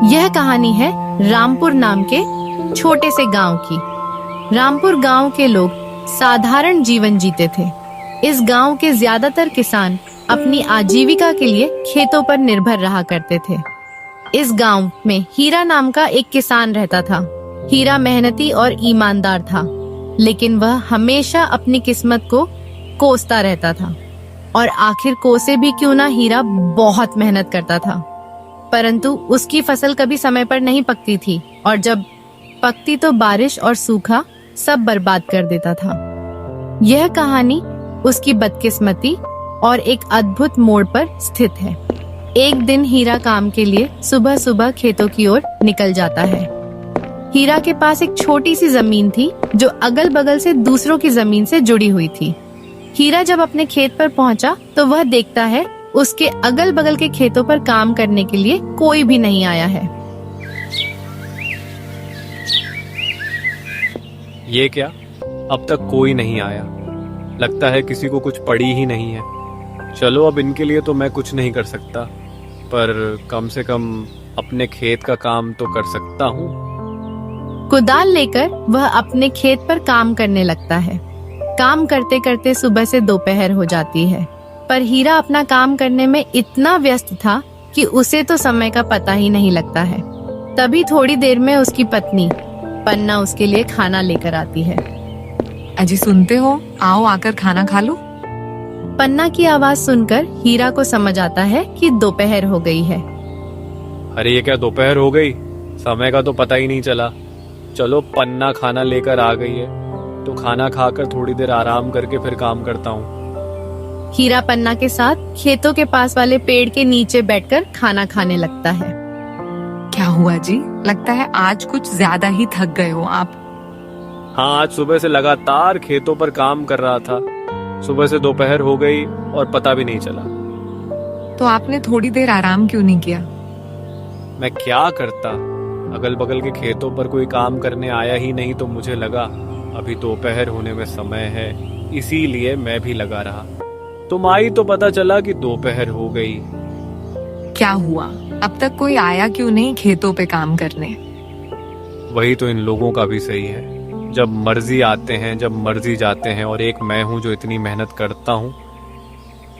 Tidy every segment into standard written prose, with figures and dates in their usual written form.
यह कहानी है रामपुर नाम के छोटे से गांव की। रामपुर गांव के लोग साधारण जीवन जीते थे। इस गांव के ज्यादातर किसान अपनी आजीविका के लिए खेतों पर निर्भर रहा करते थे। इस गांव में हीरा नाम का एक किसान रहता था। हीरा मेहनती और ईमानदार था, लेकिन वह हमेशा अपनी किस्मत को कोसता रहता था। और आखिर कोसे भी क्यों ना, हीरा बहुत मेहनत करता था, परंतु उसकी फसल कभी समय पर नहीं पकती थी, और जब पकती तो बारिश और सूखा सब बर्बाद कर देता था। यह कहानी उसकी बदकिस्मती और एक अद्भुत मोड़ पर स्थित है। एक दिन हीरा काम के लिए सुबह सुबह खेतों की ओर निकल जाता है। हीरा के पास एक छोटी सी जमीन थी जो अगल बगल से दूसरों की जमीन से जुड़ी हुई थी। हीरा जब अपने खेत पर पहुंचा तो वह देखता है उसके अगल बगल के खेतों पर काम करने के लिए कोई भी नहीं आया है। ये क्या, अब तक कोई नहीं आया? लगता है किसी को कुछ पड़ी ही नहीं है। चलो, अब इनके लिए तो मैं कुछ नहीं कर सकता, पर कम से कम अपने खेत का काम तो कर सकता हूँ। कुदाल लेकर वह अपने खेत पर काम करने लगता है। काम करते करते सुबह से दोपहर हो जाती है, पर हीरा अपना काम करने में इतना व्यस्त था कि उसे तो समय का पता ही नहीं लगता है। तभी थोड़ी देर में उसकी पत्नी पन्ना उसके लिए खाना लेकर आती है। अजी सुनते हो, आओ आकर खाना खा लो। पन्ना की आवाज सुनकर हीरा को समझ आता है कि दोपहर हो गई है। अरे ये क्या, दोपहर हो गई? समय का तो पता ही नहीं चला। चलो, पन्ना खाना लेकर आ गई है तो खाना खाकर थोड़ी देर आराम करके फिर काम करता हूँ। हीरा पन्ना के साथ खेतों के पास वाले पेड़ के नीचे बैठकर खाना खाने लगता है। क्या हुआ जी? लगता है आज कुछ ज्यादा ही थक गए हो आप। हाँ, आज सुबह से लगातार खेतों पर काम कर रहा था। सुबह से दोपहर हो गई और पता भी नहीं चला। तो आपने थोड़ी देर आराम क्यों नहीं किया? मैं क्या करता, अगल बगल के खेतों पर कोई काम करने आया ही नहीं, तो मुझे लगा अभी दोपहर होने में समय है, इसीलिए मैं भी लगा रहा। तुम आई तो पता चला कि दोपहर हो गई। क्या हुआ, अब तक कोई आया क्यों नहीं खेतों पे काम करने? वही तो, इन लोगों का भी सही है। जब मर्जी आते हैं, जब मर्जी जाते हैं, और एक मैं हूँ जो इतनी मेहनत करता हूँ।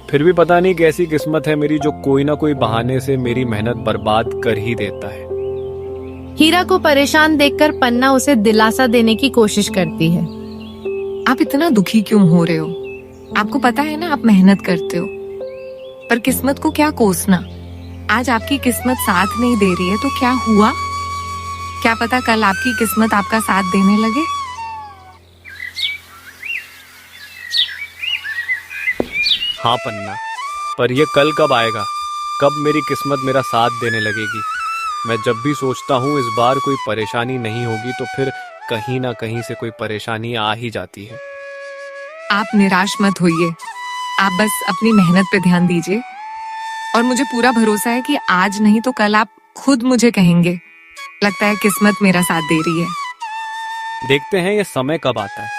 फिर भी पता नहीं कैसी किस्मत है मेरी, जो कोई ना कोई बहाने से मेरी मेहनत बर्बाद कर ही देता है। हीरा को परेशान देखकर पन्ना उसे दिलासा देने की कोशिश करती है। आप इतना दुखी क्यों हो रहे हो? आपको पता है ना, आप मेहनत करते हो, पर किस्मत को क्या कोसना। आज आपकी किस्मत साथ नहीं दे रही है तो क्या हुआ? क्या पता कल आपकी किस्मत आपका साथ देने लगे। हाँ पन्ना, पर ये कल कब आएगा? कब मेरी किस्मत मेरा साथ देने लगेगी? मैं जब भी सोचता हूँ इस बार कोई परेशानी नहीं होगी, तो फिर कहीं ना कहीं से कोई परेशानी आ ही जाती है। आप निराश मत होइए, आप बस अपनी मेहनत पे ध्यान दीजिए, और मुझे पूरा भरोसा है कि आज नहीं तो कल आप खुद मुझे कहेंगे, लगता है किस्मत मेरा साथ दे रही है। देखते हैं ये समय कब आता है।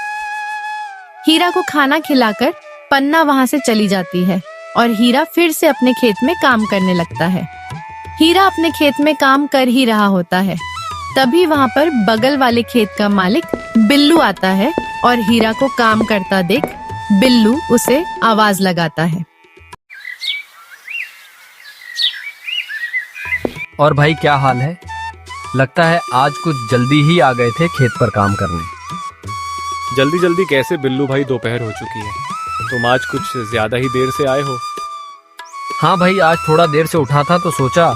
हीरा को खाना खिलाकर पन्ना वहाँ से चली जाती है और हीरा फिर से अपने खेत में काम करने लगता है। हीरा अपने खेत में काम कर ही रहा होता है, तभी वहाँ पर बगल वाले खेत का मालिक बिल्लू आता है और हीरा को काम करता देख बिल्लू उसे आवाज लगाता है। और भाई क्या हाल है? लगता है आज कुछ जल्दी ही आ गए थे खेत पर काम करने। जल्दी जल्दी कैसे बिल्लू भाई, दोपहर हो चुकी है। तुम आज कुछ ज्यादा ही देर से आए हो। हाँ भाई, आज थोड़ा देर से उठा था तो सोचा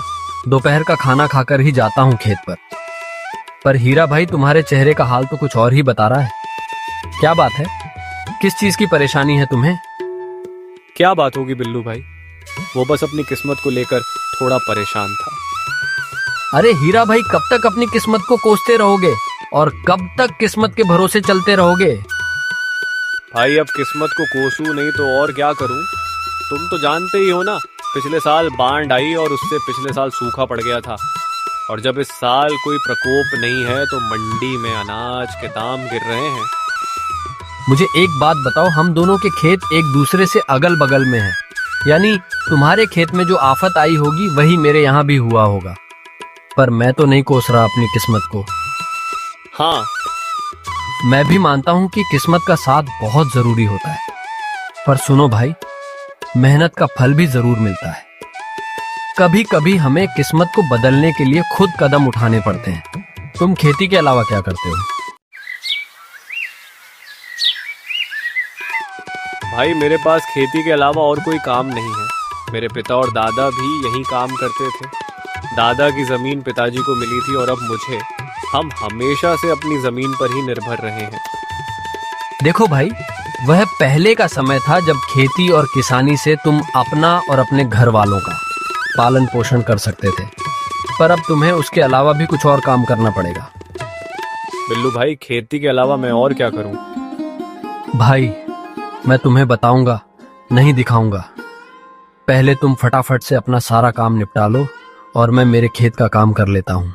दोपहर का खाना खाकर ही जाता हूँ खेत पर। पर हीरा भाई, तुम्हारे चेहरे का हाल तो कुछ और ही बता रहा है। क्या बात है? किस चीज की परेशानी है तुम्हें? क्या बात होगी बिल्लू भाई, वो बस अपनी किस्मत को लेकर थोड़ा परेशान था। अरे हीरा भाई, कब तक अपनी किस्मत को कोसते रहोगे और कब तक किस्मत के भरोसे चलते रहोगे? भाई, अब किस्मत को कोसूं नहीं तो और क्या करूं? तुम तो जानते ही हो ना, पिछले साल बाढ़ आई और उससे पिछले साल सूखा पड़ गया था। और जब इस साल कोई प्रकोप नहीं है तो मंडी में अनाज के दाम गिर रहे हैं। मुझे एक बात बताओ, हम दोनों के खेत एक दूसरे से अगल बगल में हैं, यानी तुम्हारे खेत में जो आफत आई होगी वही मेरे यहाँ भी हुआ होगा। पर मैं तो नहीं कोस रहा अपनी किस्मत को। हाँ, मैं भी मानता हूँ कि किस्मत का साथ बहुत जरूरी होता है, पर सुनो भाई, मेहनत का फल भी जरूर मिलता है। कभी कभी हमें किस्मत को बदलने के लिए खुद कदम उठाने पड़ते हैं। तुम खेती के अलावा क्या करते हो? भाई मेरे पास खेती के अलावा और कोई काम नहीं है। मेरे पिता और दादा भी यही काम करते थे। दादा की जमीन पिताजी को मिली थी और अब मुझे। हम हमेशा से अपनी जमीन पर ही निर्भर रहे हैं। देखो भाई, वह पहले का समय था जब खेती और किसानी से तुम अपना और अपने घर वालों का पालन पोषण कर सकते थे, पर अब तुम्हें उसके अलावा भी कुछ और काम करना पड़ेगा। बिल्लू भाई, खेती के अलावा मैं और क्या करूं? भाई, मैं तुम्हें बताऊंगा, नहीं दिखाऊंगा। पहले तुम फटाफट से अपना सारा काम निपटा लो और मैं मेरे खेत का काम कर लेता हूँ।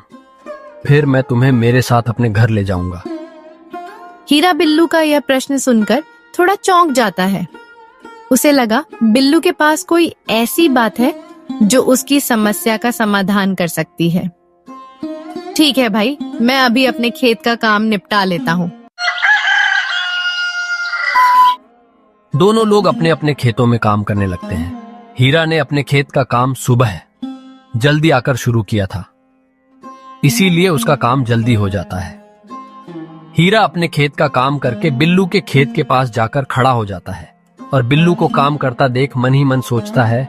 फिर मैं तुम्हें मेरे साथ अपने घर ले जाऊंगा। हीरा बिल्लू का यह प्रश्न सुनकर थोड़ा चौंक जाता है। उसे लगा बिल्लू के पास कोई ऐसी बात है जो उसकी समस्या का समाधान कर सकती है। ठीक है भाई, मैं अभी अपने खेत का काम निपटा लेता हूँ। दोनों लोग अपने अपने खेतों में काम करने लगते हैं। हीरा ने अपने खेत का काम सुबह जल्दी आकर शुरू किया था, इसीलिए उसका काम जल्दी हो जाता है। हीरा अपने खेत का काम करके बिल्लू के खेत के पास जाकर खड़ा हो जाता है और बिल्लू को काम करता देख मन ही मन सोचता है,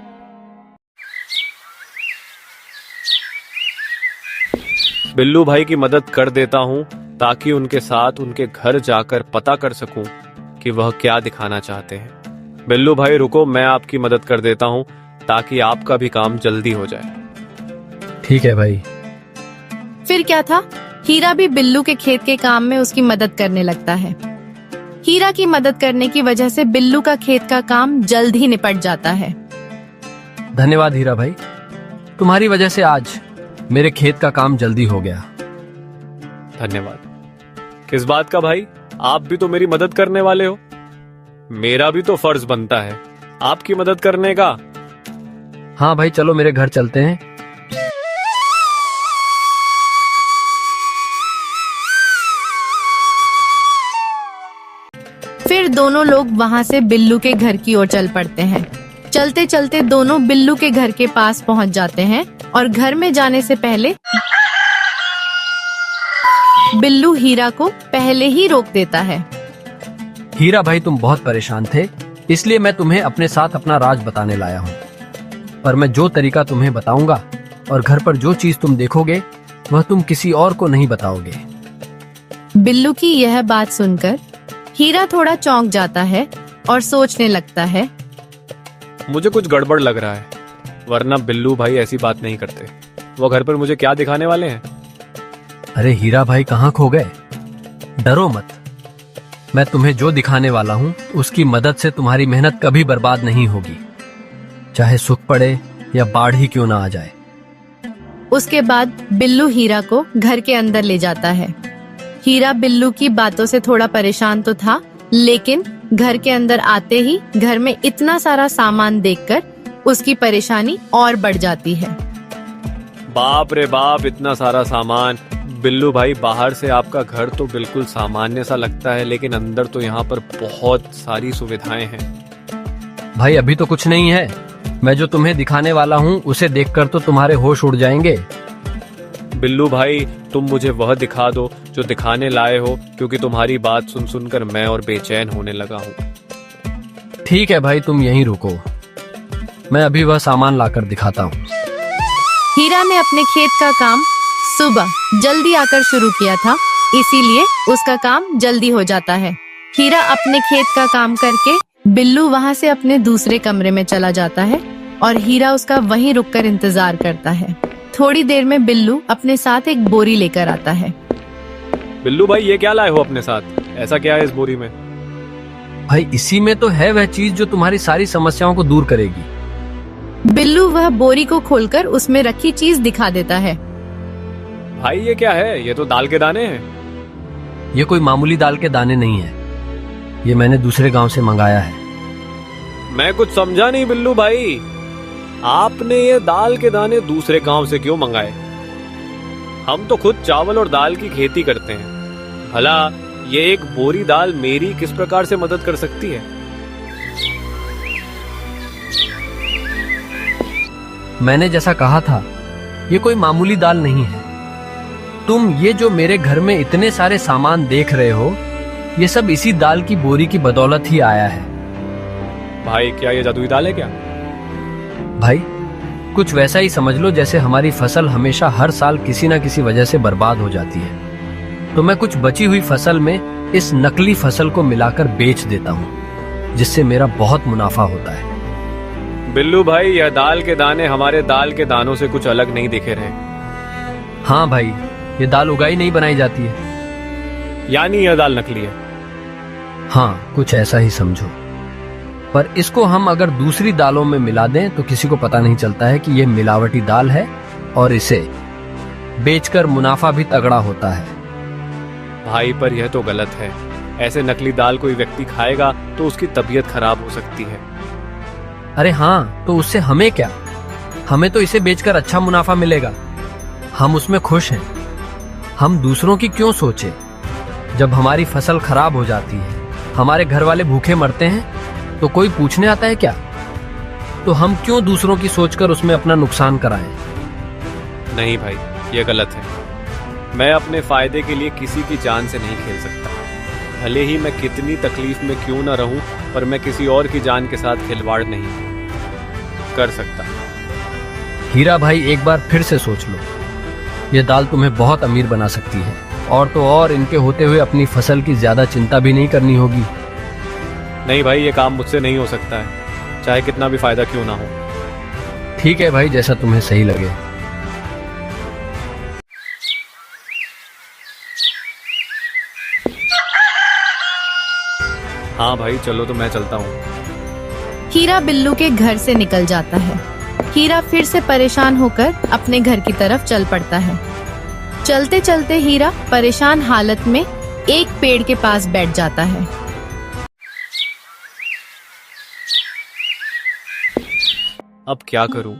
बिल्लू भाई की मदद कर देता हूँ ताकि उनके साथ उनके घर जाकर पता कर सकूं कि वह क्या दिखाना चाहते हैं। बिल्लू भाई रुको, मैं आपकी मदद कर देता हूँ ताकि आपका भी काम जल्दी हो जाए। ठीक है भाई। फिर क्या था, हीरा भी बिल्लू के खेत के काम में उसकी मदद करने लगता है। हीरा की मदद करने की वजह से बिल्लू का खेत का काम जल्द ही निपट जाता है। धन्यवाद हीरा भाई, तुम्हारी वजह से आज मेरे खेत का काम जल्दी हो गया। धन्यवाद। किस बात का भाई, आप भी तो मेरी मदद करने वाले हो। मेरा भी तो फर्ज बनता है आपकी मदद करने का। हाँ भाई, चलो मेरे घर चलते हैं। फिर दोनों लोग वहाँ से बिल्लू के घर की ओर चल पड़ते हैं। चलते चलते दोनों बिल्लू के घर के पास पहुँच जाते हैं और घर में जाने से पहले बिल्लू हीरा को पहले ही रोक देता है। हीरा भाई, तुम बहुत परेशान थे, इसलिए मैं तुम्हें अपने साथ अपना राज बताने लाया हूँ। पर मैं जो तरीका तुम्हें बताऊंगा और घर पर जो चीज तुम देखोगे वह तुम किसी और को नहीं बताओगे। बिल्लू की यह बात सुनकर हीरा थोड़ा चौंक जाता है और सोचने लगता है, मुझे कुछ गड़बड़ लग रहा है, वरना बिल्लू भाई ऐसी बात नहीं करते। वो घर पर मुझे क्या दिखाने वाले हैं? अरे हीरा भाई, कहाँ खो गए? डरो मत, मैं तुम्हें जो दिखाने वाला हूँ उसकी मदद से तुम्हारी मेहनत कभी बर्बाद नहीं होगी, चाहे सुख पड़े या बाढ़ ही क्यों ना आ जाए। उसके बाद बिल्लू हीरा को घर के अंदर ले जाता है। हीरा बिल्लू की बातों से थोड़ा परेशान तो था, लेकिन घर के अंदर आते ही घर में इतना सारा सामान देखकर उसकी परेशानी और बढ़ जाती है। बाप रे बाप, इतना सारा सामान। बिल्लू भाई, बाहर से आपका घर तो बिल्कुल सामान्य सा लगता है, लेकिन अंदर तो यहाँ पर बहुत सारी सुविधाएं हैं। भाई अभी तो कुछ नहीं है, मैं जो तुम्हें दिखाने वाला हूँ उसे देखकर तो तुम्हारे होश उड़ जाएंगे। बिल्लू भाई, तुम मुझे वह दिखा दो जो दिखाने लाए हो, क्योंकि तुम्हारी बात सुन सुनकर मैं और बेचैन होने लगा हूँ। ठीक है भाई, तुम यहीं रुको, मैं अभी वह सामान लाकर दिखाता हूँ। हीरा ने अपने खेत का काम सुबह जल्दी आकर शुरू किया था, इसीलिए उसका काम जल्दी हो जाता है। हीरा अपने खेत का काम करके बिल्लू वहाँ से अपने दूसरे कमरे में चला जाता है और हीरा उसका वहीं रुककर इंतजार करता है। थोड़ी देर में बिल्लू अपने साथ एक बोरी लेकर आता है। बिल्लू भाई, ये क्या लाए हो अपने साथ? ऐसा क्या है इस बोरी में? भाई इसी में तो है वह चीज जो तुम्हारी सारी समस्याओं को दूर करेगी। बिल्लू वह बोरी को खोलकर उसमें रखी चीज दिखा देता है। भाई ये क्या है? ये तो दाल के दाने हैं। ये कोई मामूली दाल के दाने नहीं है, ये मैंने दूसरे गांव से मंगाया है। मैं कुछ समझा नहीं बिल्लू भाई, आपने ये दाल के दाने दूसरे गांव से क्यों मंगाए? हम तो खुद चावल और दाल की खेती करते हैं। भला ये एक बोरी दाल मेरी किस प्रकार से मदद कर सकती है? मैंने जैसा कहा था, ये कोई मामूली दाल नहीं है। तुम ये जो मेरे घर में इतने सारे सामान देख रहे हो, ये सब इसी दाल की बोरी की बदौलत ही आया है। भाई क्या ये जादुई दाल है क्या? भाई कुछ वैसा ही समझ लो जैसे हमारी फसल हमेशा हर साल किसी न किसी वजह से बर्बाद हो जाती है, तो मैं कुछ बची हुई फसल में इस नकली फसल को मिलाकर बेच देता हूँ, जिससे मेरा बहुत मुनाफा होता है। बिल्लू भाई, यह दाल के दाने हमारे दाल के दानों से कुछ अलग नहीं दिखे रहे। हाँ भाई, ये दाल उगाई नहीं बनाई जाती है। यानी यह दाल नकली है? हाँ, कुछ ऐसा ही समझो। पर इसको हम अगर दूसरी दालों में मिला दें तो किसी को पता नहीं चलता है कि ये मिलावटी दाल है, और इसे बेचकर मुनाफा भी तगड़ा होता है। भाई पर यह तो गलत है। ऐसे नकली दाल कोई व्यक्ति खाएगा तो उसकी तबीयत खराब हो सकती है। अरे हाँ, तो उससे हमें क्या? हमें तो इसे बेचकर अच्छा मुनाफा मिलेगा, हम उसमें खुश हैं। हम दूसरों की क्यों सोचे? जब हमारी फसल खराब हो जाती है, हमारे घर वाले भूखे मरते हैं, तो कोई पूछने आता है क्या? तो हम क्यों दूसरों की सोचकर उसमें अपना नुकसान कराएं? नहीं भाई, यह गलत है। मैं अपने फायदे के लिए किसी की जान से नहीं खेल सकता। भले ही मैं कितनी तकलीफ में क्यों ना रहूं, पर मैं किसी और की जान के साथ खिलवाड़ नहीं कर सकता। हीरा भाई, एक बार फिर से सोच लो। ये दाल तुम्हें बहुत अमीर बना सकती है, और तो और इनके होते हुए अपनी फसल की ज्यादा चिंता भी नहीं करनी होगी। नहीं भाई, ये काम मुझसे नहीं हो सकता है, चाहे कितना भी फायदा क्यों ना हो। ठीक है भाई, जैसा तुम्हें सही लगे। हाँ भाई चलो, तो मैं चलता हूँ। हीरा बिल्लू के घर से निकल जाता है। हीरा फिर से परेशान होकर अपने घर की तरफ चल पड़ता है। चलते चलते हीरा परेशान हालत में एक पेड़ के पास बैठ जाता है। अब क्या करूं?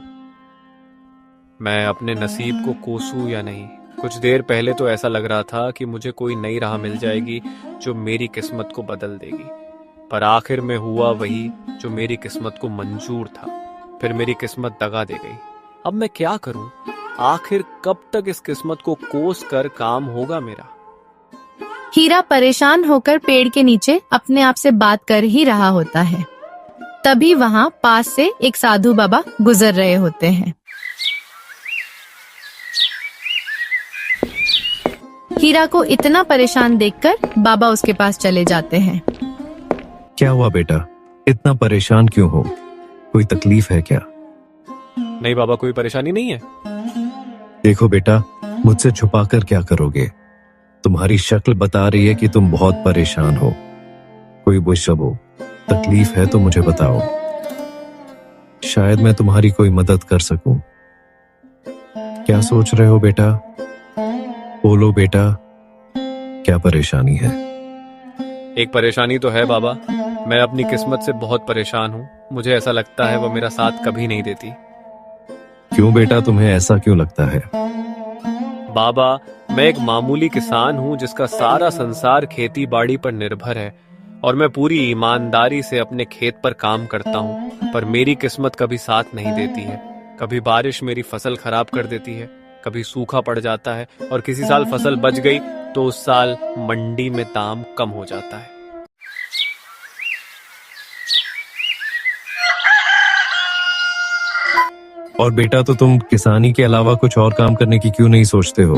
मैं अपने नसीब को कोसूं या नहीं? कुछ देर पहले तो ऐसा लग रहा था कि मुझे कोई नई राह मिल जाएगी जो मेरी किस्मत को बदल देगी, पर आखिर में हुआ वही जो मेरी किस्मत को मंजूर था। फिर मेरी किस्मत दगा दे गई। अब मैं क्या करूं? आखिर कब तक इस किस्मत को कोस कर काम होगा मेरा? हीरा परेशान होकर पेड़ के नीचे अपने आप से बात कर ही रहा होता है। तभी वहाँ पास से एक साधु बाबा गुजर रहे होते हैं। हीरा को इतना परेशान देखकर बाबा उसके पास चले जाते हैं। क्या हुआ बेटा, इतना परेशान क्यों हो? कोई तकलीफ है क्या? नहीं बाबा, कोई परेशानी नहीं है। देखो बेटा, मुझसे छुपाकर क्या करोगे? तुम्हारी शक्ल बता रही है कि तुम बहुत परेशान हो। कोई बुशब हो, तकलीफ है तो मुझे बताओ, शायद मैं तुम्हारी कोई मदद कर सकूं। क्या सोच रहे हो बेटा? बोलो बेटा, क्या परेशानी है? एक परेशानी तो है बाबा, मैं अपनी किस्मत से बहुत परेशान हूँ। मुझे ऐसा लगता है वो मेरा साथ कभी नहीं देती। क्यों बेटा, तुम्हें ऐसा क्यों लगता है? बाबा, मैं एक मामूली किसान हूँ जिसका सारा संसार खेती बाड़ी पर निर्भर है, और मैं पूरी ईमानदारी से अपने खेत पर काम करता हूँ, पर मेरी किस्मत कभी साथ नहीं देती है। कभी बारिश मेरी फसल खराब कर देती है, कभी सूखा पड़ जाता है, और किसी साल फसल बच गई तो उस साल मंडी में दाम कम हो जाता है। और बेटा, तो तुम किसानी के अलावा कुछ और काम करने की क्यों नहीं सोचते हो?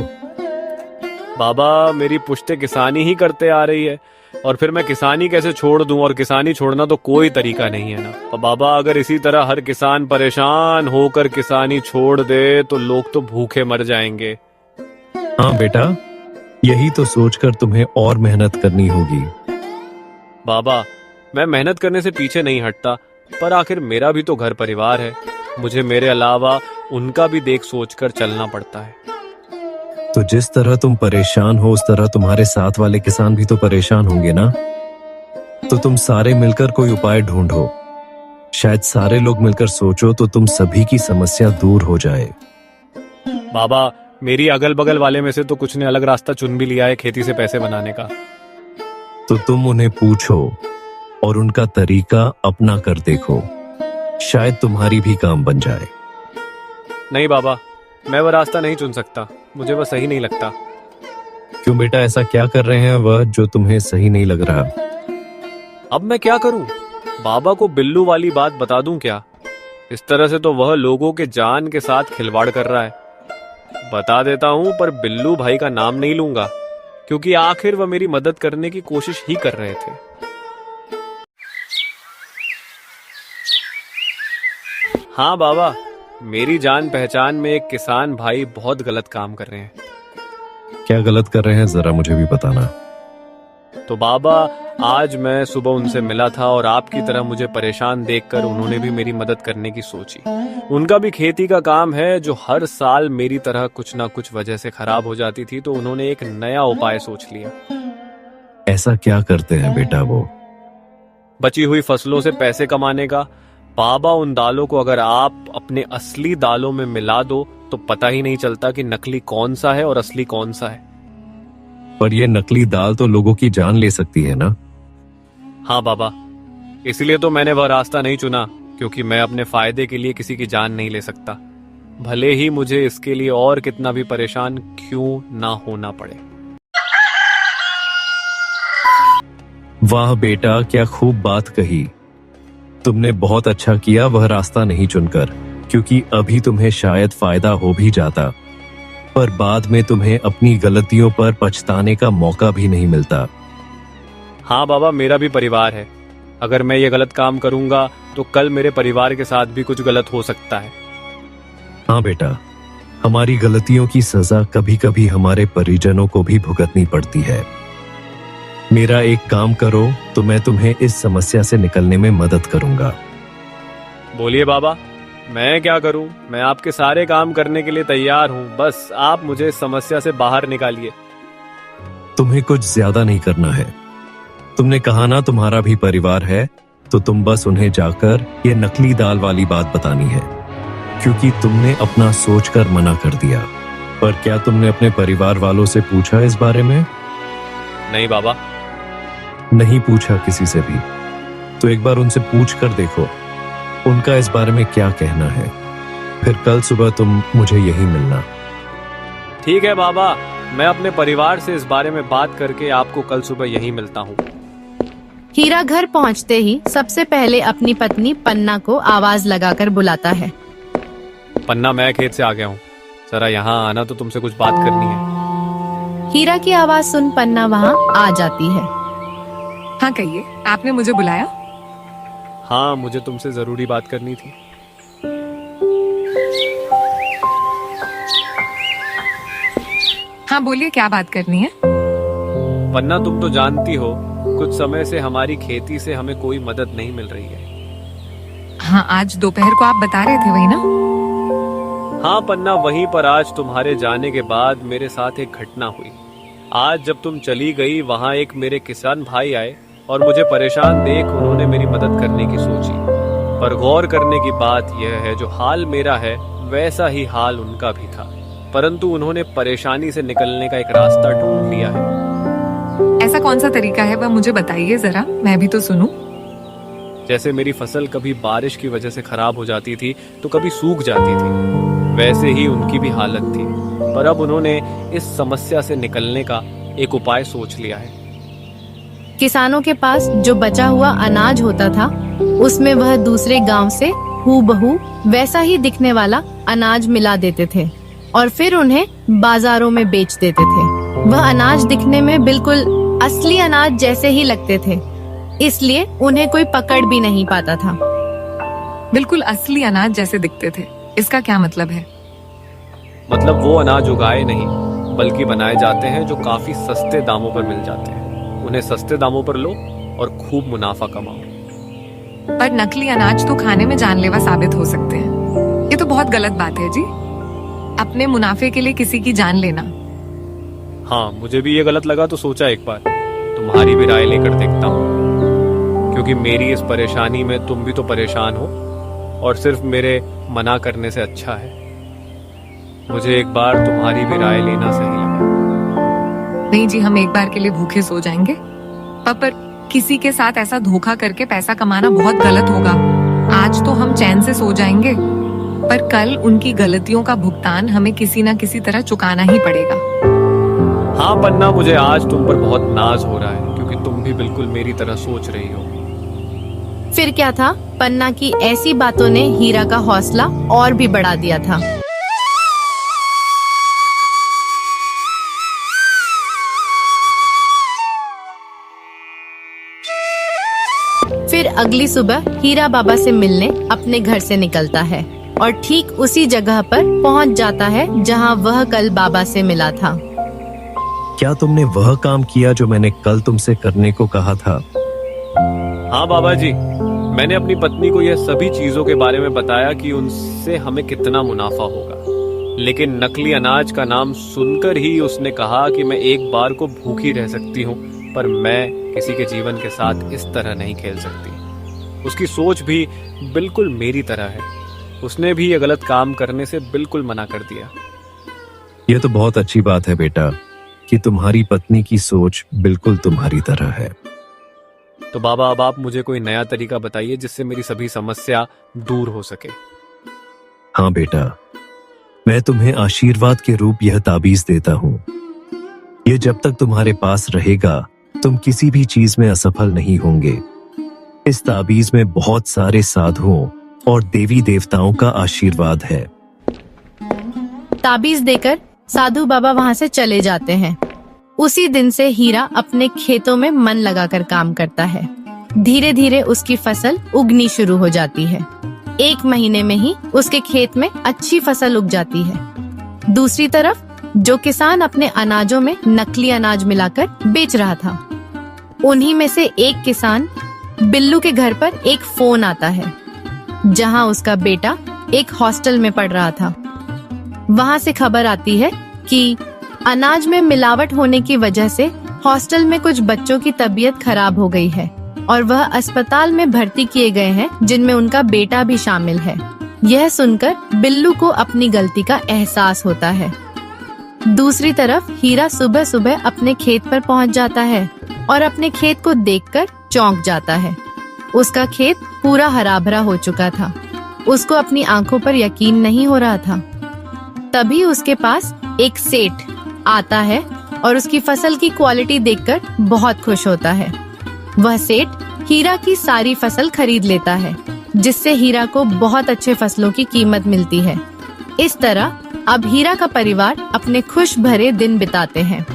बाबा, मेरी पुश्ते किसानी ही करते आ रही है, और फिर मैं किसानी कैसे छोड़ दूं? और किसानी छोड़ना तो कोई तरीका नहीं है ना। तो बाबा, अगर इसी तरह हर किसान परेशान होकर किसानी छोड़ दे तो लोग तो भूखे मर जाएंगे। हाँ बेटा, यही तो सोचकर तुम्हें और मेहनत करनी होगी। बाबा, मैं मेहनत करने से पीछे नहीं हटता, पर आखिर मेरा भी तो घर परिवार है। मुझे मेरे अलावा उनका भी देख सोचकर चलना पड़ता है। तो जिस तरह तुम परेशान हो, उस तरह तुम्हारे साथ वाले किसान भी तो परेशान होंगे ना। तो तुम सारे मिलकर कोई उपाय ढूंढो। शायद सारे लोग मिलकर सोचो तो तुम सभी की समस्या दूर हो जाए। बाबा, मेरी अगल बगल वाले में से तो कुछ ने अलग रास्ता चुन भी लिया है खेती से पैसे बनाने का। तो तुम उन्हें पूछो और उनका तरीका अपना कर देखो, शायद तुम्हारी भी काम बन जाए। नहीं बाबा, मैं वो रास्ता नहीं चुन सकता, मुझे वह सही नहीं लगता। क्यों बेटा, ऐसा क्या कर रहे हैं वह जो तुम्हें सही नहीं लग रहा? अब मैं क्या करूं? बाबा को बिल्लू वाली बात बता दूं क्या? इस तरह से तो वह लोगों के जान के साथ खिलवाड़ कर रहा है। बता देता हूं, पर बिल्लू भाई का नाम नहीं लूंगा, क्योंकि आखिर वह मेरी मदद करने की कोशिश ही कर रहे थे। हाँ बाबा, मेरी जान पहचान में एक किसान भाई बहुत गलत काम कर रहे हैं। क्या गलत कर रहे हैं, जरा मुझे भी बताना। तो बाबा, आज मैं सुबह उनसे मिला था और आपकी तरह मुझे परेशान देखकर उन्होंने भी मेरी मदद करने की सोची। उनका भी खेती का काम है जो हर साल मेरी तरह कुछ ना कुछ वजह से खराब हो जाती थी, तो उन्होंने एक नया उपाय सोच लिया। ऐसा क्या करते हैं बेटा वो? बची हुई फसलों से पैसे कमाने का। बाबा, उन दालों को अगर आप अपने असली दालों में मिला दो तो पता ही नहीं चलता कि नकली कौन सा है और असली कौन सा है। पर ये नकली दाल तो लोगों की जान ले सकती है ना? हाँ बाबा, इसलिए तो मैंने वह रास्ता नहीं चुना, क्योंकि मैं अपने फायदे के लिए किसी की जान नहीं ले सकता, भले ही मुझे इसके लिए और कितना भी परेशान क्यों ना होना पड़े। वाह बेटा, क्या खूब बात कही। तुमने बहुत अच्छा किया वह रास्ता नहीं चुनकर, क्योंकि अभी तुम्हें शायद फायदा हो भी जाता, पर बाद में तुम्हें अपनी गलतियों पर पछताने का मौका भी नहीं मिलता। हाँ बाबा, मेरा भी परिवार है। अगर मैं ये गलत काम करूंगा तो कल मेरे परिवार के साथ भी कुछ गलत हो सकता है। हाँ बेटा, हमारी गलतियों की सजा कभी कभी हमारे परिजनों को भी भुगतनी पड़ती है। मेरा एक काम करो तो मैं तुम्हें इस समस्या से निकलने में मदद करूंगा। बोलिए बाबा, मैं क्या करूं? मैं आपके सारे काम करने के लिए तैयार हूं, बस आप मुझे इस समस्या से बाहर निकालिए। तुम्हें कुछ ज्यादा नहीं करना है। तुमने कहा ना तुम्हारा भी परिवार है, तो तुम बस उन्हें जाकर ये नकली दाल वाली बात बतानी है, क्योंकि तुमने अपना सोचकर मना कर दिया। पर क्या तुमने अपने परिवार वालों से पूछा इस बारे में? नहीं बाबा। नहीं पूछा किसी से भी? तो एक बार उनसे पूछ कर देखो उनका इस बारे में क्या कहना है। फिर कल सुबह तुम मुझे यही मिलना। ठीक है बाबा, मैं अपने परिवार से इस बारे में बात करके आपको कल सुबह यहीं मिलता हूँ। हीरा घर पहुंचते ही सबसे पहले अपनी पत्नी पन्ना को आवाज लगाकर बुलाता है। पन्ना, मैं खेत से आ गया हूँ, जरा यहाँ आना, तो तुमसे कुछ बात करनी है। हीरा की आवाज सुन पन्ना वहाँ आ जाती है। हाँ कहिए, आपने मुझे बुलाया? हाँ, मुझे तुमसे जरूरी बात करनी थी। हाँ बोलिए, क्या बात करनी है? पन्ना, तुम तो जानती हो कुछ समय से हमारी खेती से हमें कोई मदद नहीं मिल रही है। हाँ, आज दोपहर को आप बता रहे थे, वही ना? हाँ पन्ना, वहीं पर आज तुम्हारे जाने के बाद मेरे साथ एक घटना हुई। आज जब तुम चली गई, वहाँ एक मेरे किसान भाई आए और मुझे परेशान देख उन्होंने मेरी मदद करने की सोची। पर गौर करने की बात यह है, जो हाल मेरा है वैसा ही हाल उनका भी था, परंतु उन्होंने परेशानी से निकलने का एक रास्ता ढूंढ लिया है। ऐसा कौन सा तरीका है, वह मुझे बताइए जरा, मैं भी तो सुनूं। जैसे मेरी फसल कभी बारिश की वजह से खराब हो जाती थी तो कभी सूख जाती थी, वैसे ही उनकी भी हालत थी। पर अब उन्होंने इस समस्या से निकलने का एक उपाय सोच लिया है। किसानों के पास जो बचा हुआ अनाज होता था, उसमें वह दूसरे गांव से हूबहू वैसा ही दिखने वाला अनाज मिला देते थे और फिर उन्हें बाजारों में बेच देते थे। वह अनाज दिखने में बिल्कुल असली अनाज जैसे ही लगते थे, इसलिए उन्हें कोई पकड़ भी नहीं पाता था। बिल्कुल असली अनाज जैसे दिखते थे, इसका क्या मतलब है? मतलब वो अनाज उगाए नहीं, बल्कि बनाए जाते हैं जो काफी सस्ते दामों पर मिल जाते हैं। उन्हें सस्ते दामों पर लो और खूब मुनाफा कमाओ। पर नकली अनाज तो खाने में जानलेवा साबित हो सकते हैं। ये तो बहुत गलत बात है जी, अपने मुनाफे के लिए किसी की जान लेना। हाँ, मुझे भी ये गलत लगा, तो सोचा एक बार तुम्हारी भी राय लेकर देखता हूँ, क्योंकि मेरी इस परेशानी में तुम भी तो परेशान हो और सिर्फ मेरे मना करने से अच्छा है। मुझे एक बार तुम्हारी भी राय लेना सही लगा। नहीं जी, हम एक बार के लिए भूखे सो जाएंगे, पर किसी के साथ ऐसा धोखा करके पैसा कमाना बहुत गलत होगा। आज तो हम चैन से सो जाएंगे, पर कल उनकी गलतियों का भुगतान हमें किसी ना किसी तरह चुकाना ही पड़ेगा। हाँ पन्ना, मुझे आज तुम पर बहुत नाज हो रहा है क्योंकि तुम भी बिल्कुल मेरी तरह सोच रही हो। फिर क्या था, पन्ना की ऐसी बातों ने हीरा का हौसला और भी बढ़ा दिया था। फिर अगली सुबह हीरा बाबा से मिलने अपने घर से निकलता है और ठीक उसी जगह पर पहुंच जाता है जहां वह कल बाबा से मिला था। क्या तुमने वह काम किया जो मैंने कल तुमसे करने को कहा था? हाँ बाबा जी, मैंने अपनी पत्नी को यह सभी चीजों के बारे में बताया कि उनसे हमें कितना मुनाफा होगा, लेकिन नकली अनाज का नाम सुनकर ही उसने कहा कि मैं एक बार को भूखी रह सकती हूँ, पर मैं किसी के जीवन के साथ इस तरह नहीं खेल सकती। उसकी सोच भी बिल्कुल मेरी तरह है। उसने भी यह गलत काम करने से बिल्कुल मना कर दिया। यह तो बहुत अच्छी बात है बेटा कि तुम्हारी पत्नी की सोच बिल्कुल तुम्हारी तरह है। तो बाबा, अब आप मुझे कोई नया तरीका बताइए जिससे मेरी सभी समस्या दूर हो सके। हाँ बेटा, मैं तुम्हें आशीर्वाद के रूप यह ताबीज देता हूँ। यह जब तक तुम्हारे पास रहेगा तुम किसी भी चीज में असफल नहीं होंगे। इस ताबीज में बहुत सारे साधुओं और देवी देवताओं का आशीर्वाद है। ताबीज देकर साधु बाबा वहां से चले जाते हैं। उसी दिन से हीरा अपने खेतों में मन लगाकर काम करता है। धीरे धीरे उसकी फसल उगनी शुरू हो जाती है। 1 महीने में ही उसके खेत में अच्छी फसल उग जाती है। दूसरी तरफ जो किसान अपने अनाजों में नकली अनाज मिलाकर बेच रहा था, उन्हीं में से एक किसान बिल्लू के घर पर एक फोन आता है, जहां उसका बेटा एक हॉस्टल में पढ़ रहा था। वहां से खबर आती है कि अनाज में मिलावट होने की वजह से हॉस्टल में कुछ बच्चों की तबीयत खराब हो गई है और वह अस्पताल में भर्ती किए गए हैं, जिनमें उनका बेटा भी शामिल है। यह सुनकर बिल्लू को अपनी गलती का एहसास होता है। दूसरी तरफ हीरा सुबह सुबह अपने खेत पर पहुंच जाता है और अपने खेत को देखकर चौंक जाता है। उसका खेत पूरा हरा भरा हो चुका था। उसको अपनी आंखों पर यकीन नहीं हो रहा था। तभी उसके पास एक सेठ आता है और उसकी फसल की क्वालिटी देखकर बहुत खुश होता है। वह सेठ हीरा की सारी फसल खरीद लेता है, जिससे हीरा को बहुत अच्छे फसलों की कीमत मिलती है। इस तरह अब हीरा का परिवार अपने खुश भरे दिन बिताते हैं।